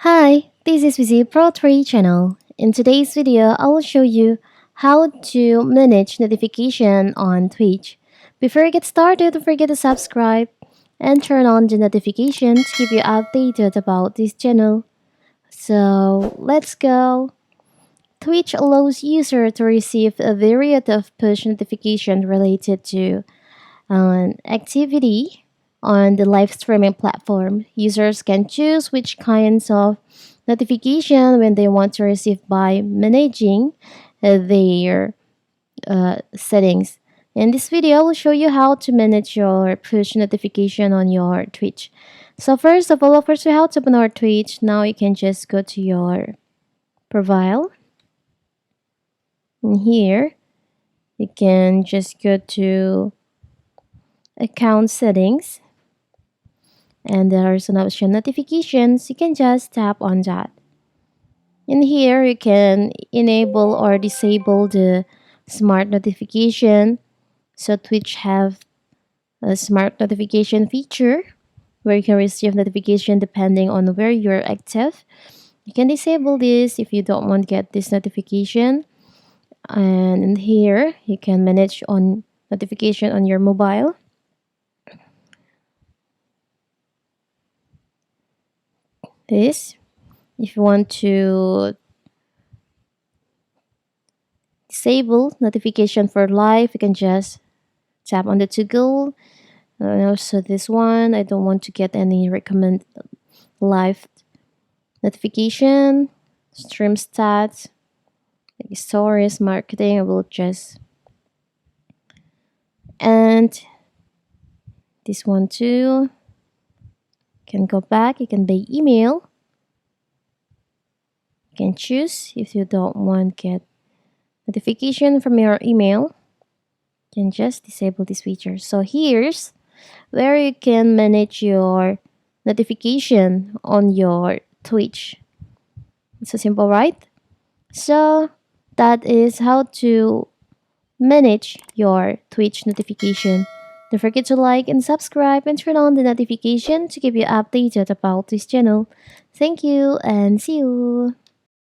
Hi, this is Vizi Pro 3 channel. In today's video, I will show you how to manage notification on Twitch. Before we get started, don't forget to subscribe and turn on the notification to keep you updated about this channel. So let's go. Twitch allows users to receive a variety of push notifications related to an activity on the live streaming platform. Users can choose which kinds of notification when they want to receive by managing their settings. In this video, I will show you how to manage your push notification on your Twitch. So first of all, first we have to open our Twitch. Now you can just go to your profile. And here, you can just go to account settings. And there is an option notifications. You can just tap on that. In here, you can enable or disable the smart notification. So Twitch have a smart notification feature where you can receive notification depending on where you're active. You can disable this if you don't want to get this notification. And in here, you can manage on notification on your mobile. This, if you want to disable notification for live, you can just tap on the toggle. And also this one, I don't want to get any recommend live notification, stream stats, like stories, marketing. I will just, and this one too. You can go back, you can by email. You can choose if you don't want get notification from your email. You can just disable this feature. So here's where you can manage your notification on your Twitch. It's so simple, right? So that is how to manage your Twitch notification. Don't forget to like and subscribe and turn on the notification to keep you updated about this channel. Thank you and see you.